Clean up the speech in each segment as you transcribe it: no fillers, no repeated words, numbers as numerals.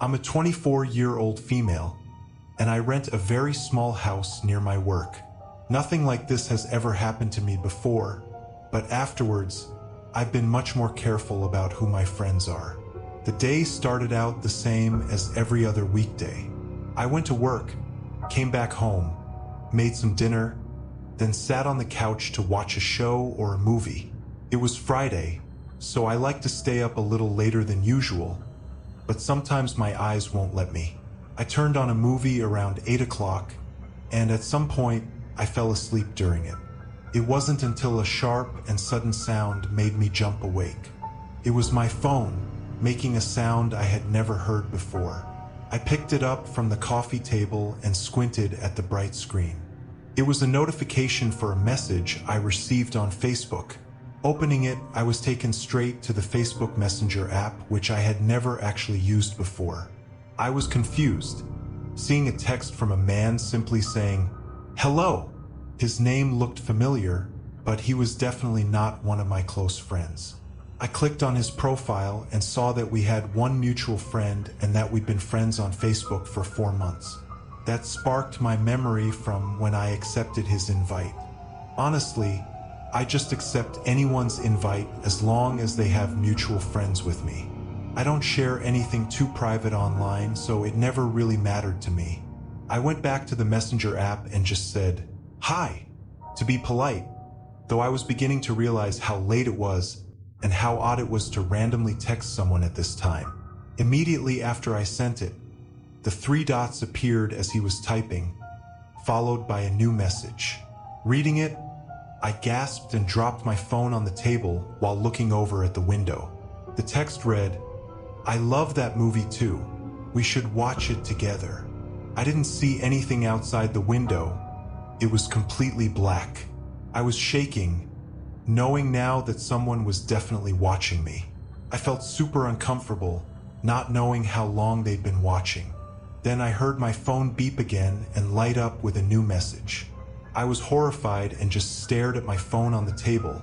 I'm a 24-year-old female, and I rent a very small house near my work. Nothing like this has ever happened to me before, but afterwards, I've been much more careful about who my friends are. The day started out the same as every other weekday. I went to work, came back home, made some dinner, then sat on the couch to watch a show or a movie. It was Friday, so I like to stay up a little later than usual, but sometimes my eyes won't let me. I turned on a movie around 8 o'clock, and at some point, I fell asleep during it. It wasn't until a sharp and sudden sound made me jump awake. It was my phone, making a sound I had never heard before. I picked it up from the coffee table and squinted at the bright screen. It was a notification for a message I received on Facebook. Opening it, I was taken straight to the Facebook Messenger app, which I had never actually used before. I was confused, seeing a text from a man simply saying, "Hello." His name looked familiar, but he was definitely not one of my close friends. I clicked on his profile and saw that we had one mutual friend and that we'd been friends on Facebook for 4 months. That sparked my memory from when I accepted his invite. Honestly, I just accept anyone's invite as long as they have mutual friends with me. I don't share anything too private online, so it never really mattered to me. I went back to the Messenger app and just said, "Hi," to be polite, though I was beginning to realize how late it was and how odd it was to randomly text someone at this time. Immediately after I sent it, the 3 dots appeared as he was typing, followed by a new message. Reading it, I gasped and dropped my phone on the table while looking over at the window. The text read, "I love that movie too. We should watch it together." I didn't see anything outside the window. It was completely black. I was shaking, knowing now that someone was definitely watching me. I felt super uncomfortable, not knowing how long they'd been watching. Then I heard my phone beep again and light up with a new message. I was horrified and just stared at my phone on the table,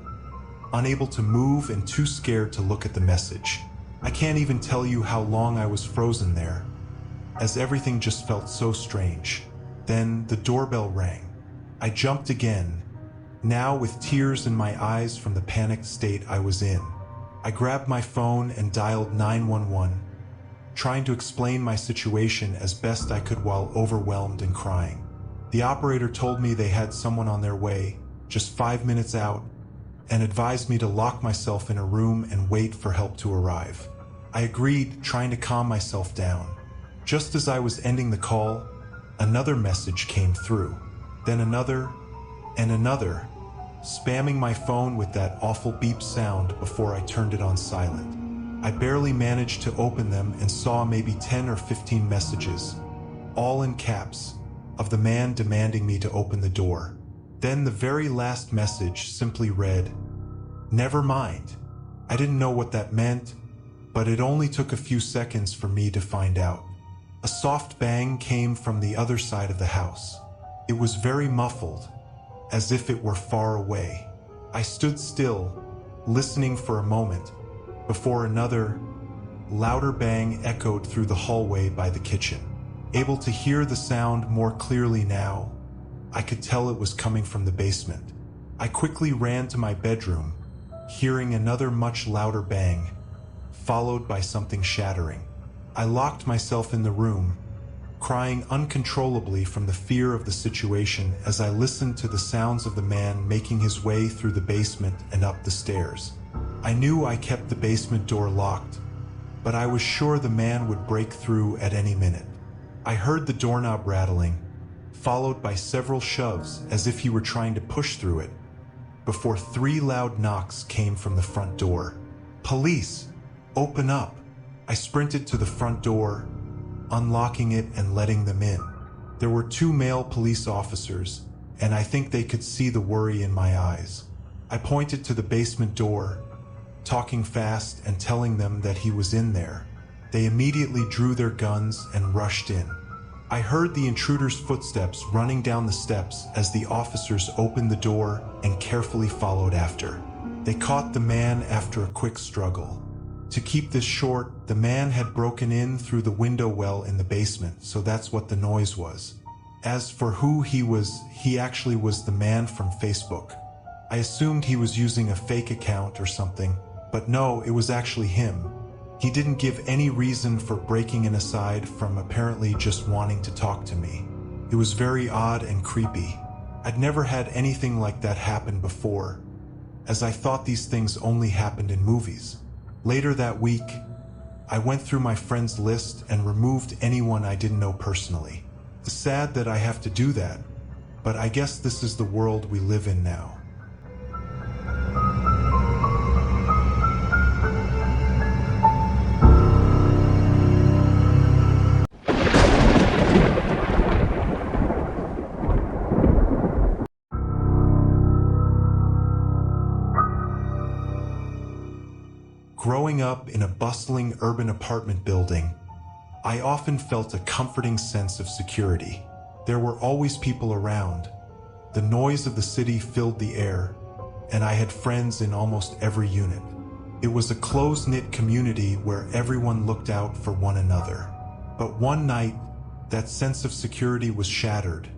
unable to move and too scared to look at the message. I can't even tell you how long I was frozen there, as everything just felt so strange. Then the doorbell rang. I jumped again, now with tears in my eyes from the panicked state I was in. I grabbed my phone and dialed 911, trying to explain my situation as best I could while overwhelmed and crying. The operator told me they had someone on their way, just 5 minutes out, and advised me to lock myself in a room and wait for help to arrive. I agreed, trying to calm myself down. Just as I was ending the call, another message came through, then another, and another, spamming my phone with that awful beep sound before I turned it on silent. I barely managed to open them and saw maybe 10 or 15 messages, all in caps, of the man demanding me to open the door. Then the very last message simply read, "Never mind." I didn't know what that meant, but it only took a few seconds for me to find out. A soft bang came from the other side of the house. It was very muffled, as if it were far away. I stood still, listening for a moment, before another, louder bang echoed through the hallway by the kitchen. Able to hear the sound more clearly now, I could tell it was coming from the basement. I quickly ran to my bedroom, hearing another much louder bang, followed by something shattering. I locked myself in the room, crying uncontrollably from the fear of the situation as I listened to the sounds of the man making his way through the basement and up the stairs. I knew I kept the basement door locked, but I was sure the man would break through at any minute. I heard the doorknob rattling, followed by several shoves as if he were trying to push through it, before 3 loud knocks came from the front door. "Police! Open up!" I sprinted to the front door, unlocking it and letting them in. There were 2 male police officers, and I think they could see the worry in my eyes. I pointed to the basement door, talking fast and telling them that he was in there. They immediately drew their guns and rushed in. I heard the intruder's footsteps running down the steps as the officers opened the door and carefully followed after. They caught the man after a quick struggle. To keep this short, the man had broken in through the window well in the basement, so that's what the noise was. As for who he was, he actually was the man from Facebook. I assumed he was using a fake account or something, but no, it was actually him. He didn't give any reason for breaking in aside from apparently just wanting to talk to me. It was very odd and creepy. I'd never had anything like that happen before, as I thought these things only happened in movies. Later that week, I went through my friends list and removed anyone I didn't know personally. It's sad that I have to do that, but I guess this is the world we live in now. Growing up in a bustling urban apartment building, I often felt a comforting sense of security. There were always people around. The noise of the city filled the air, and I had friends in almost every unit. It was a close-knit community where everyone looked out for one another. But one night, that sense of security was shattered,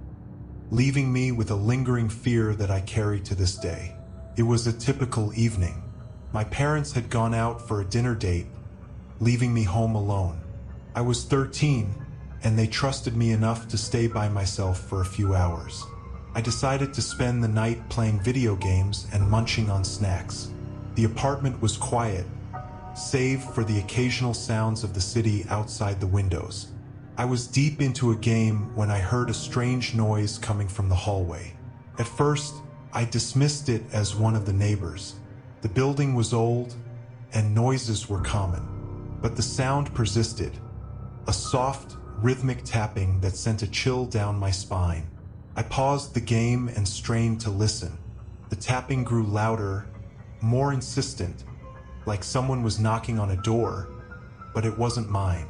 leaving me with a lingering fear that I carry to this day. It was a typical evening. My parents had gone out for a dinner date, leaving me home alone. I was 13, and they trusted me enough to stay by myself for a few hours. I decided to spend the night playing video games and munching on snacks. The apartment was quiet, save for the occasional sounds of the city outside the windows. I was deep into a game when I heard a strange noise coming from the hallway. At first, I dismissed it as one of the neighbors. The building was old, and noises were common, but the sound persisted, a soft, rhythmic tapping that sent a chill down my spine. I paused the game and strained to listen. The tapping grew louder, more insistent, like someone was knocking on a door, but it wasn't mine.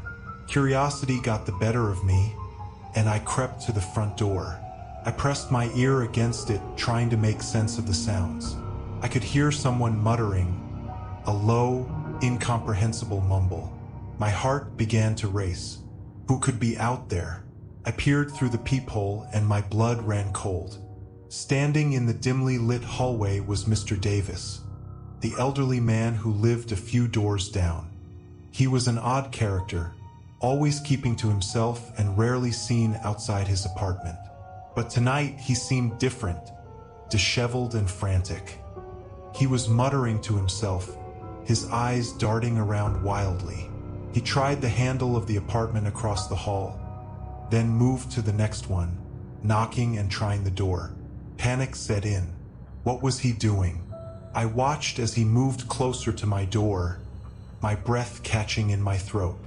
Curiosity got the better of me, and I crept to the front door. I pressed my ear against it, trying to make sense of the sounds. I could hear someone muttering, a low, incomprehensible mumble. My heart began to race. Who could be out there? I peered through the peephole and my blood ran cold. Standing in the dimly lit hallway was Mr. Davis, the elderly man who lived a few doors down. He was an odd character, always keeping to himself and rarely seen outside his apartment. But tonight he seemed different, disheveled and frantic. He was muttering to himself, his eyes darting around wildly. He tried the handle of the apartment across the hall, then moved to the next one, knocking and trying the door. Panic set in. What was he doing? I watched as he moved closer to my door, my breath catching in my throat.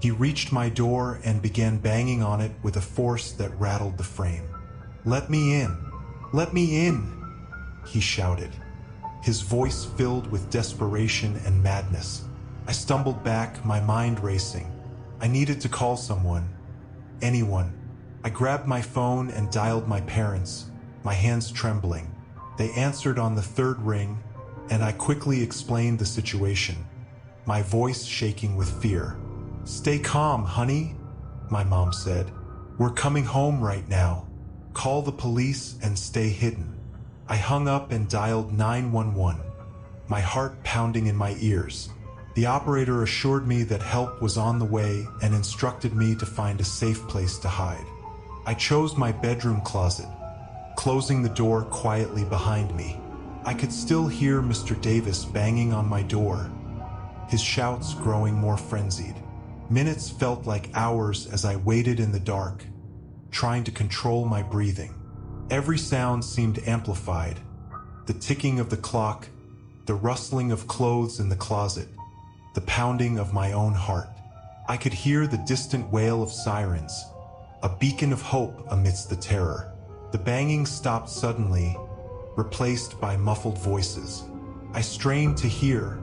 He reached my door and began banging on it with a force that rattled the frame. "Let me in! Let me in!" he shouted, his voice filled with desperation and madness. I stumbled back, my mind racing. I needed to call someone. Anyone. I grabbed my phone and dialed my parents, my hands trembling. They answered on the third ring, and I quickly explained the situation, my voice shaking with fear. "Stay calm, honey," my mom said. "We're coming home right now. Call the police and stay hidden." I hung up and dialed 911, my heart pounding in my ears. The operator assured me that help was on the way and instructed me to find a safe place to hide. I chose my bedroom closet, closing the door quietly behind me. I could still hear Mr. Davis banging on my door, his shouts growing more frenzied. Minutes felt like hours as I waited in the dark, trying to control my breathing. Every sound seemed amplified. The ticking of the clock, the rustling of clothes in the closet, the pounding of my own heart. I could hear the distant wail of sirens, a beacon of hope amidst the terror. The banging stopped suddenly, replaced by muffled voices. I strained to hear,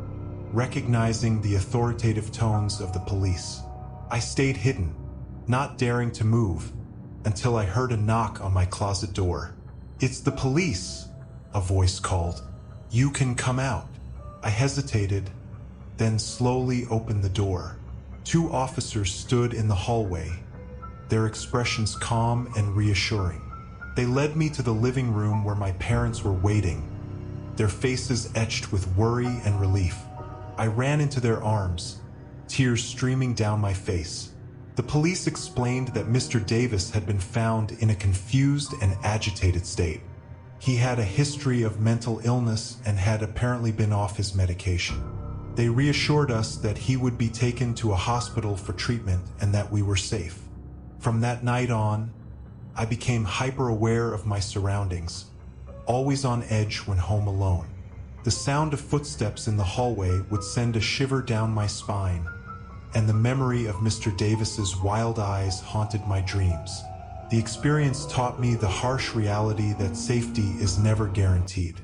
recognizing the authoritative tones of the police. I stayed hidden, not daring to move, until I heard a knock on my closet door. "It's the police," a voice called. "You can come out." I hesitated, then slowly opened the door. 2 officers stood in the hallway, their expressions calm and reassuring. They led me to the living room where my parents were waiting, their faces etched with worry and relief. I ran into their arms, tears streaming down my face. The police explained that Mr. Davis had been found in a confused and agitated state. He had a history of mental illness and had apparently been off his medication. They reassured us that he would be taken to a hospital for treatment and that we were safe. From that night on, I became hyper-aware of my surroundings, always on edge when home alone. The sound of footsteps in the hallway would send a shiver down my spine, and the memory of Mr. Davis's wild eyes haunted my dreams. The experience taught me the harsh reality that safety is never guaranteed.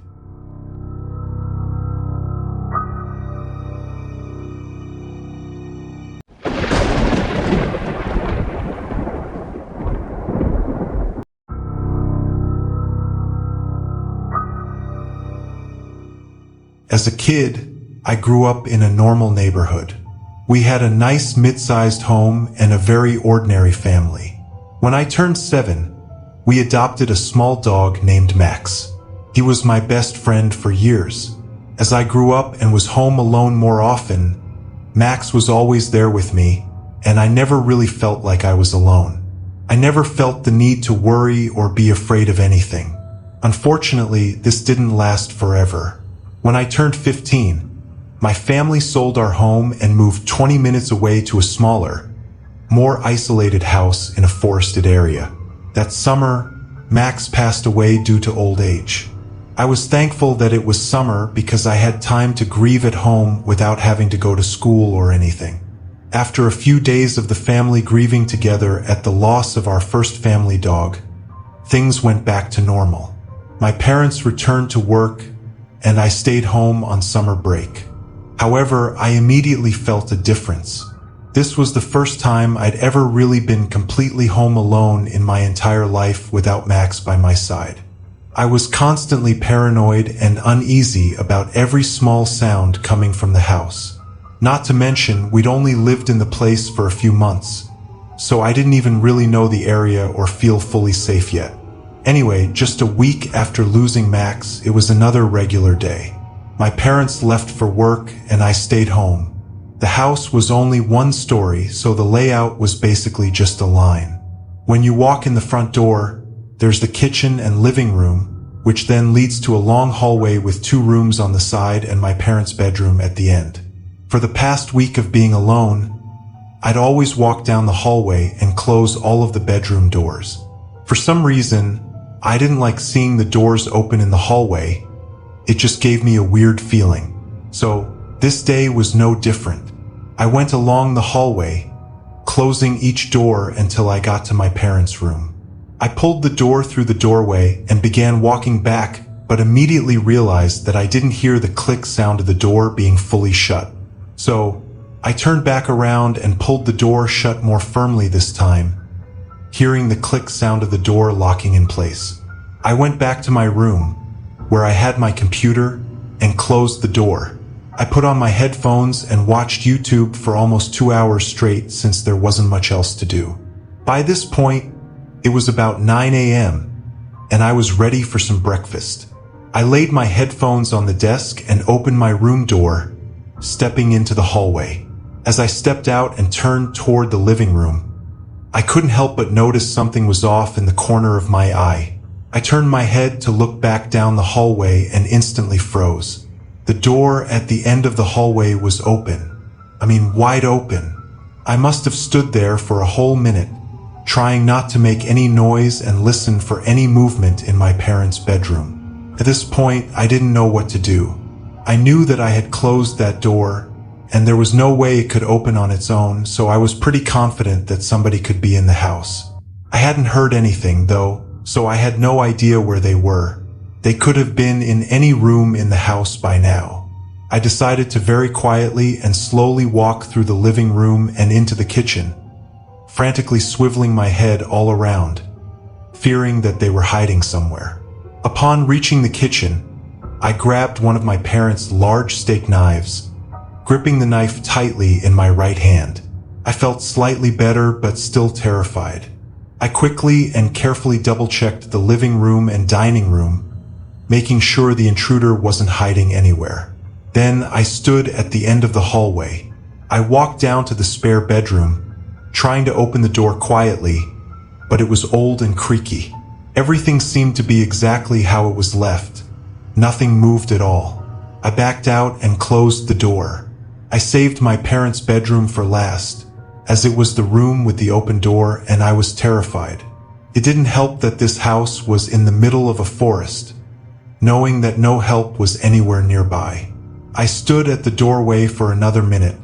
As a kid, I grew up in a normal neighborhood. We had a nice mid-sized home and a very ordinary family. When I turned 7, we adopted a small dog named Max. He was my best friend for years. As I grew up and was home alone more often, Max was always there with me, and I never really felt like I was alone. I never felt the need to worry or be afraid of anything. Unfortunately, this didn't last forever. When I turned 15, my family sold our home and moved 20 minutes away to a smaller, more isolated house in a forested area. That summer, Max passed away due to old age. I was thankful that it was summer because I had time to grieve at home without having to go to school or anything. After a few days of the family grieving together at the loss of our first family dog, things went back to normal. My parents returned to work, and I stayed home on summer break. However, I immediately felt a difference. This was the first time I'd ever really been completely home alone in my entire life without Max by my side. I was constantly paranoid and uneasy about every small sound coming from the house. Not to mention, we'd only lived in the place for a few months, so I didn't even really know the area or feel fully safe yet. Anyway, just a week after losing Max, it was another regular day. My parents left for work and I stayed home. The house was only 1 story, so the layout was basically just a line. When you walk in the front door, there's the kitchen and living room, which then leads to a long hallway with 2 rooms on the side and my parents' bedroom at the end. For the past week of being alone, I'd always walk down the hallway and close all of the bedroom doors. For some reason, I didn't like seeing the doors open in the hallway. It just gave me a weird feeling. So, this day was no different. I went along the hallway, closing each door until I got to my parents' room. I pulled the door through the doorway and began walking back, but immediately realized that I didn't hear the click sound of the door being fully shut. So, I turned back around and pulled the door shut more firmly this time, hearing the click sound of the door locking in place. I went back to my room, where I had my computer, and closed the door. I put on my headphones and watched YouTube for almost 2 hours straight since there wasn't much else to do. By this point, it was about 9 a.m., and I was ready for some breakfast. I laid my headphones on the desk and opened my room door, stepping into the hallway. As I stepped out and turned toward the living room, I couldn't help but notice something was off in the corner of my eye. I turned my head to look back down the hallway and instantly froze. The door at the end of the hallway was open. I mean, wide open. I must have stood there for a whole minute, trying not to make any noise and listen for any movement in my parents' bedroom. At this point, I didn't know what to do. I knew that I had closed that door, and there was no way it could open on its own, so I was pretty confident that somebody could be in the house. I hadn't heard anything, though, so I had no idea where they were. They could have been in any room in the house by now. I decided to very quietly and slowly walk through the living room and into the kitchen, frantically swiveling my head all around, fearing that they were hiding somewhere. Upon reaching the kitchen, I grabbed one of my parents' large steak knives, gripping the knife tightly in my right hand. I felt slightly better but still terrified. I quickly and carefully double-checked the living room and dining room, making sure the intruder wasn't hiding anywhere. Then I stood at the end of the hallway. I walked down to the spare bedroom, trying to open the door quietly, but it was old and creaky. Everything seemed to be exactly how it was left. Nothing moved at all. I backed out and closed the door. I saved my parents' bedroom for last, as it was the room with the open door, and I was terrified. It didn't help that this house was in the middle of a forest, knowing that no help was anywhere nearby. I stood at the doorway for another minute,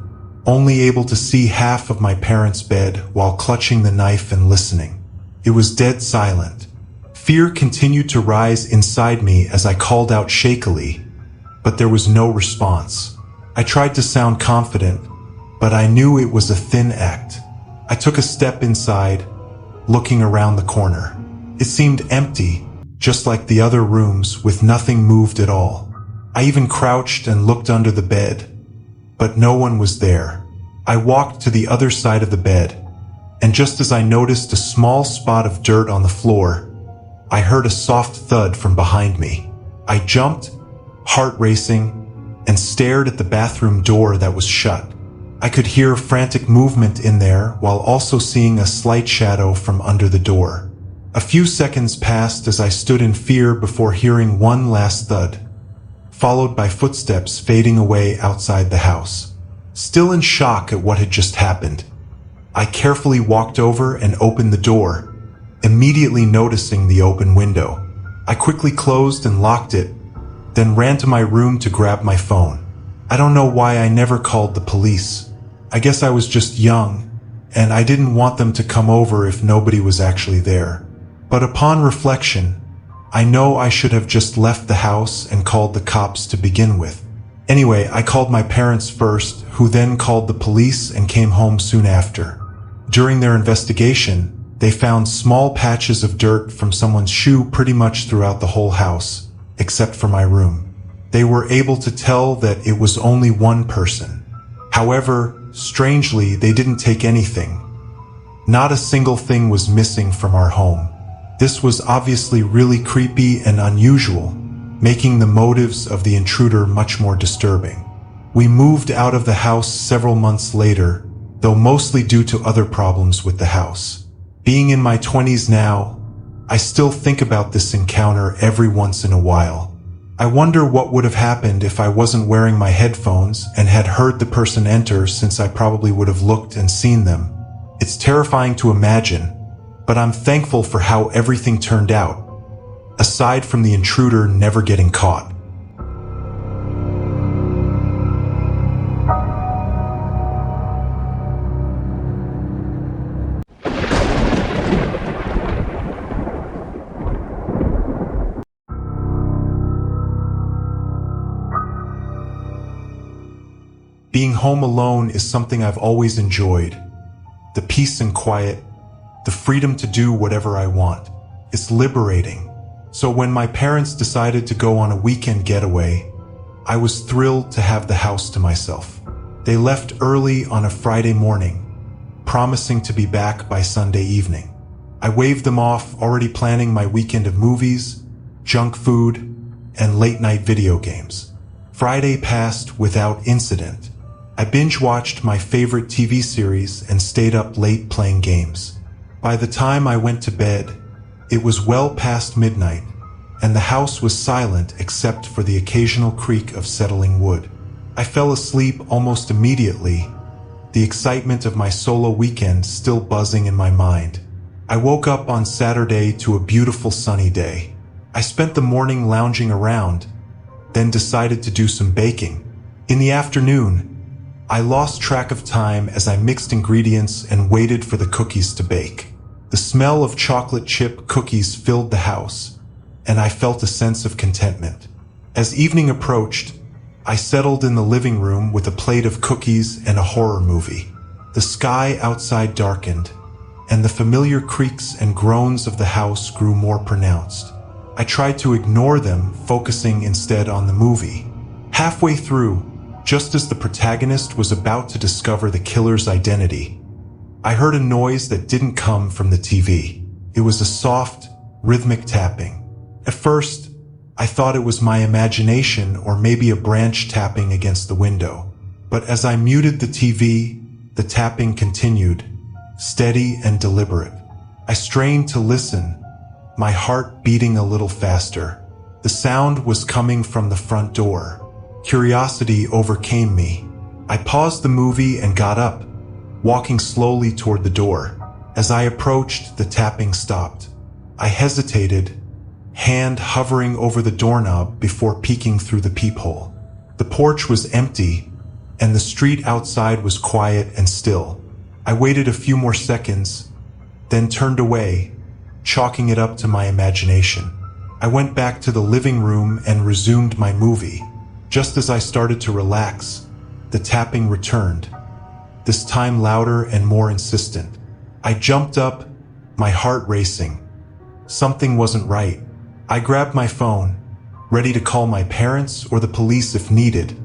only able to see half of my parents' bed while clutching the knife and listening. It was dead silent. Fear continued to rise inside me as I called out shakily, but there was no response. I tried to sound confident, but I knew it was a thin act. I took a step inside, looking around the corner. It seemed empty, just like the other rooms, with nothing moved at all. I even crouched and looked under the bed, but no one was there. I walked to the other side of the bed, and just as I noticed a small spot of dirt on the floor, I heard a soft thud from behind me. I jumped, heart racing, and stared at the bathroom door that was shut. I could hear frantic movement in there while also seeing a slight shadow from under the door. A few seconds passed as I stood in fear before hearing one last thud, followed by footsteps fading away outside the house. Still in shock at what had just happened, I carefully walked over and opened the door, immediately noticing the open window. I quickly closed and locked it, then ran to my room to grab my phone. I don't know why I never called the police. I guess I was just young, and I didn't want them to come over if nobody was actually there. But upon reflection, I know I should have just left the house and called the cops to begin with. Anyway, I called my parents first, who then called the police and came home soon after. During their investigation, they found small patches of dirt from someone's shoe pretty much throughout the whole house, except for my room. They were able to tell that it was only one person. However, strangely, they didn't take anything. Not a single thing was missing from our home. This was obviously really creepy and unusual, making the motives of the intruder much more disturbing. We moved out of the house several months later, though mostly due to other problems with the house. Being in my 20s now, I still think about this encounter every once in a while. I wonder what would have happened if I wasn't wearing my headphones and had heard the person enter, since I probably would have looked and seen them. It's terrifying to imagine, but I'm thankful for how everything turned out, aside from the intruder never getting caught. Being home alone is something I've always enjoyed. The peace and quiet, the freedom to do whatever I want. It's liberating. So when my parents decided to go on a weekend getaway, I was thrilled to have the house to myself. They left early on a Friday morning, promising to be back by Sunday evening. I waved them off, already planning my weekend of movies, junk food, and late-night video games. Friday passed without incident. I binge-watched my favorite TV series and stayed up late playing games. By the time I went to bed, it was well past midnight, and the house was silent except for the occasional creak of settling wood. I fell asleep almost immediately, the excitement of my solo weekend still buzzing in my mind. I woke up on Saturday to a beautiful sunny day. I spent the morning lounging around, then decided to do some baking. In the afternoon, I lost track of time as I mixed ingredients and waited for the cookies to bake. The smell of chocolate chip cookies filled the house, and I felt a sense of contentment. As evening approached, I settled in the living room with a plate of cookies and a horror movie. The sky outside darkened, and the familiar creaks and groans of the house grew more pronounced. I tried to ignore them, focusing instead on the movie. Halfway through, just as the protagonist was about to discover the killer's identity, I heard a noise that didn't come from the TV. It was a soft, rhythmic tapping. At first, I thought it was my imagination or maybe a branch tapping against the window. But as I muted the TV, the tapping continued, steady and deliberate. I strained to listen, my heart beating a little faster. The sound was coming from the front door. Curiosity overcame me. I paused the movie and got up, walking slowly toward the door. As I approached, the tapping stopped. I hesitated, hand hovering over the doorknob before peeking through the peephole. The porch was empty, and the street outside was quiet and still. I waited a few more seconds, then turned away, chalking it up to my imagination. I went back to the living room and resumed my movie. Just as I started to relax, the tapping returned, this time louder and more insistent. I jumped up, my heart racing. Something wasn't right. I grabbed my phone, ready to call my parents or the police if needed,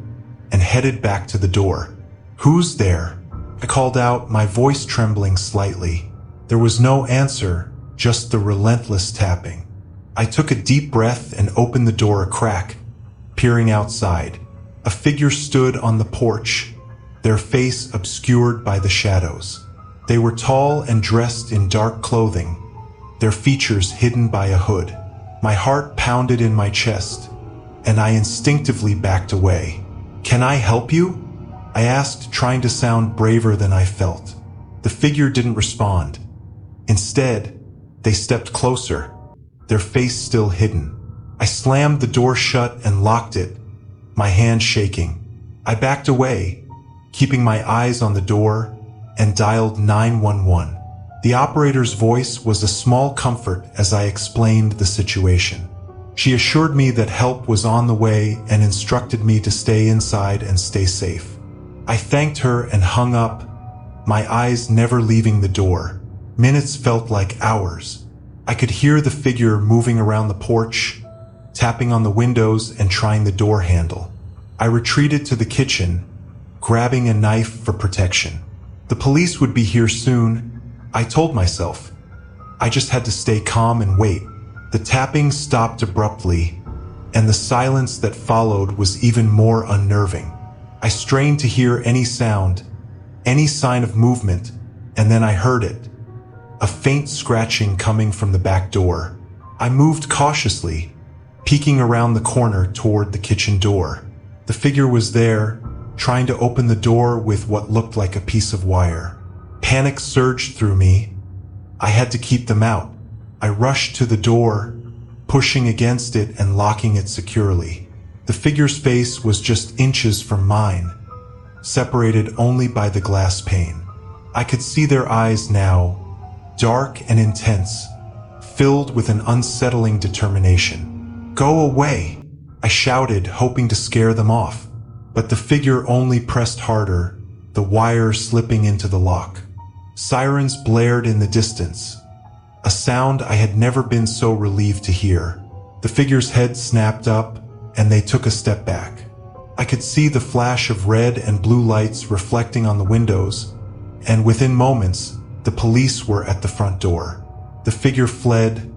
and headed back to the door. "Who's there?" I called out, my voice trembling slightly. There was no answer, just the relentless tapping. I took a deep breath and opened the door a crack, peering outside. A figure stood on the porch, their face obscured by the shadows. They were tall and dressed in dark clothing, their features hidden by a hood. My heart pounded in my chest, and I instinctively backed away. "Can I help you?" I asked, trying to sound braver than I felt. The figure didn't respond. Instead, they stepped closer, their face still hidden. I slammed the door shut and locked it, my hand shaking. I backed away, keeping my eyes on the door, and dialed 911. The operator's voice was a small comfort as I explained the situation. She assured me that help was on the way and instructed me to stay inside and stay safe. I thanked her and hung up, my eyes never leaving the door. Minutes felt like hours. I could hear the figure moving around the porch, tapping on the windows and trying the door handle. I retreated to the kitchen, grabbing a knife for protection. The police would be here soon, I told myself. I just had to stay calm and wait. The tapping stopped abruptly, and the silence that followed was even more unnerving. I strained to hear any sound, any sign of movement, and then I heard it. A faint scratching coming from the back door. I moved cautiously, peeking around the corner toward the kitchen door. The figure was there, trying to open the door with what looked like a piece of wire. Panic surged through me. I had to keep them out. I rushed to the door, pushing against it and locking it securely. The figure's face was just inches from mine, separated only by the glass pane. I could see their eyes now, dark and intense, filled with an unsettling determination. "Go away!" I shouted, hoping to scare them off. But the figure only pressed harder, the wire slipping into the lock. Sirens blared in the distance, a sound I had never been so relieved to hear. The figure's head snapped up, and they took a step back. I could see the flash of red and blue lights reflecting on the windows, and within moments, the police were at the front door. The figure fled,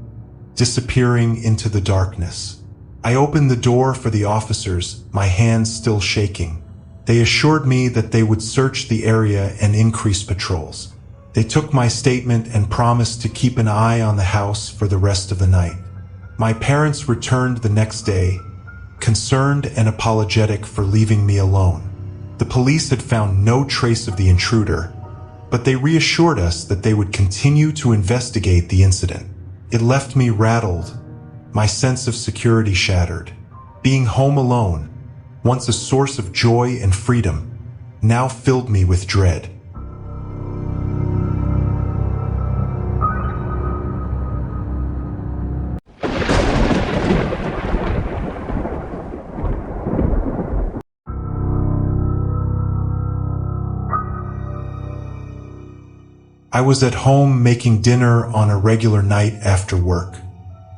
disappearing into the darkness. I opened the door for the officers, my hands still shaking. They assured me that they would search the area and increase patrols. They took my statement and promised to keep an eye on the house for the rest of the night. My parents returned the next day, concerned and apologetic for leaving me alone. The police had found no trace of the intruder, but they reassured us that they would continue to investigate the incident. It left me rattled, my sense of security shattered. Being home alone, once a source of joy and freedom, now filled me with dread. I was at home making dinner on a regular night after work.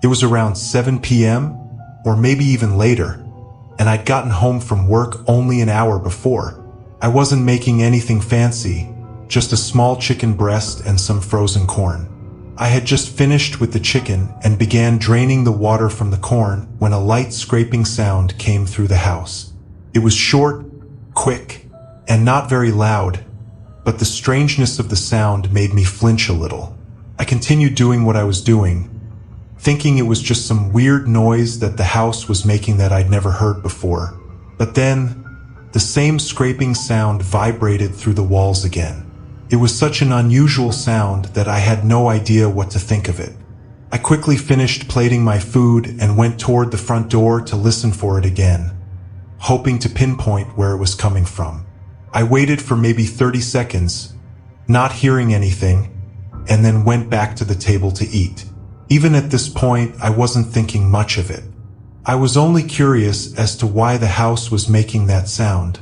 It was around 7 p.m. or maybe even later, and I'd gotten home from work only an hour before. I wasn't making anything fancy, just a small chicken breast and some frozen corn. I had just finished with the chicken and began draining the water from the corn when a light scraping sound came through the house. It was short, quick, and not very loud, but the strangeness of the sound made me flinch a little. I continued doing what I was doing, thinking it was just some weird noise that the house was making that I'd never heard before. But then, the same scraping sound vibrated through the walls again. It was such an unusual sound that I had no idea what to think of it. I quickly finished plating my food and went toward the front door to listen for it again, hoping to pinpoint where it was coming from. I waited for maybe 30 seconds, not hearing anything, and then went back to the table to eat. Even at this point, I wasn't thinking much of it. I was only curious as to why the house was making that sound,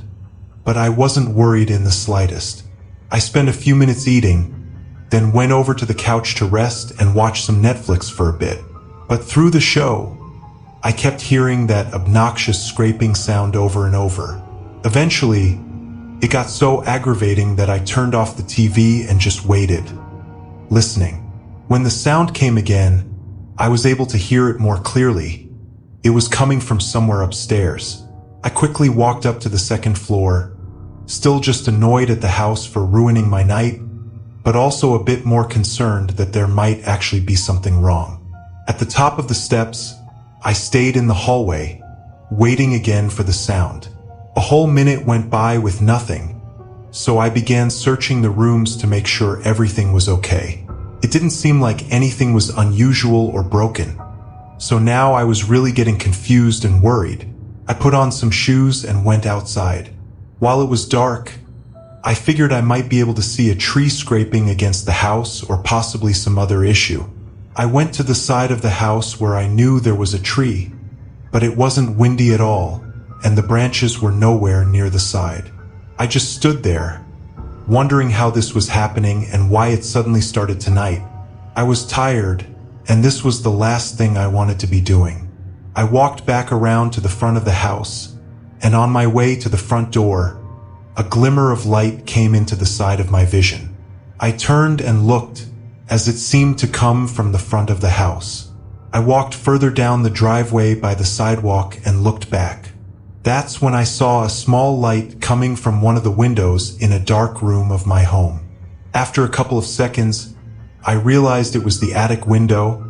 but I wasn't worried in the slightest. I spent a few minutes eating, then went over to the couch to rest and watch some Netflix for a bit. But through the show, I kept hearing that obnoxious scraping sound over and over. Eventually, it got so aggravating that I turned off the TV and just waited, listening. When the sound came again, I was able to hear it more clearly. It was coming from somewhere upstairs. I quickly walked up to the second floor, still just annoyed at the house for ruining my night, but also a bit more concerned that there might actually be something wrong. At the top of the steps, I stayed in the hallway, waiting again for the sound. A whole minute went by with nothing, so I began searching the rooms to make sure everything was okay. It didn't seem like anything was unusual or broken, so now I was really getting confused and worried. I put on some shoes and went outside. While it was dark, I figured I might be able to see a tree scraping against the house or possibly some other issue. I went to the side of the house where I knew there was a tree, but it wasn't windy at all, and the branches were nowhere near the side. I just stood there, wondering how this was happening and why it suddenly started tonight. I was tired, and this was the last thing I wanted to be doing. I walked back around to the front of the house, and on my way to the front door, a glimmer of light came into the side of my vision. I turned and looked, as it seemed to come from the front of the house. I walked further down the driveway by the sidewalk and looked back. That's when I saw a small light coming from one of the windows in a dark room of my home. After a couple of seconds, I realized it was the attic window,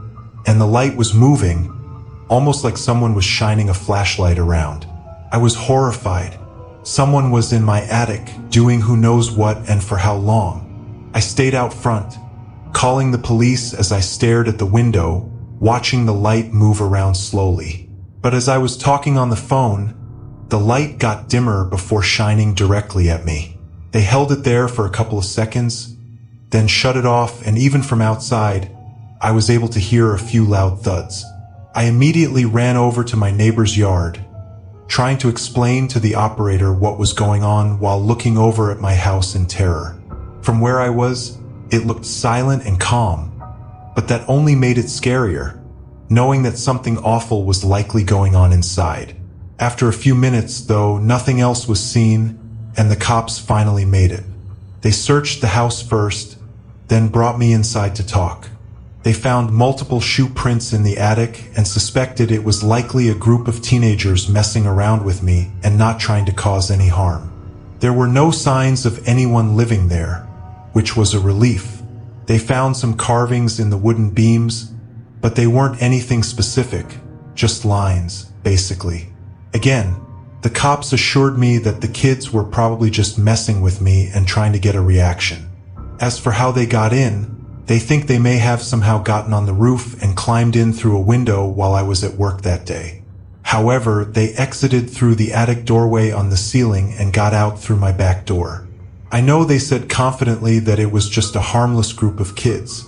and the light was moving, almost like someone was shining a flashlight around. I was horrified. Someone was in my attic, doing who knows what and for how long. I stayed out front, calling the police as I stared at the window, watching the light move around slowly. But as I was talking on the phone, the light got dimmer before shining directly at me. They held it there for a couple of seconds, then shut it off, and even from outside, I was able to hear a few loud thuds. I immediately ran over to my neighbor's yard, trying to explain to the operator what was going on while looking over at my house in terror. From where I was, it looked silent and calm, but that only made it scarier, knowing that something awful was likely going on inside. After a few minutes, though, nothing else was seen, and the cops finally made it. They searched the house first, then brought me inside to talk. They found multiple shoe prints in the attic and suspected it was likely a group of teenagers messing around with me and not trying to cause any harm. There were no signs of anyone living there, which was a relief. They found some carvings in the wooden beams, but they weren't anything specific, just lines, basically. Again, the cops assured me that the kids were probably just messing with me and trying to get a reaction. As for how they got in, they think they may have somehow gotten on the roof and climbed in through a window while I was at work that day. However, they exited through the attic doorway on the ceiling and got out through my back door. I know they said confidently that it was just a harmless group of kids,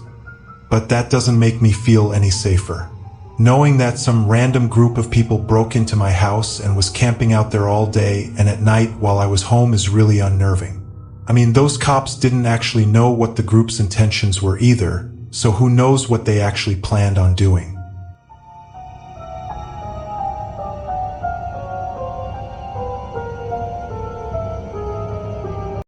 but that doesn't make me feel any safer. Knowing that some random group of people broke into my house and was camping out there all day and at night while I was home is really unnerving. I mean, those cops didn't actually know what the group's intentions were either, so who knows what they actually planned on doing.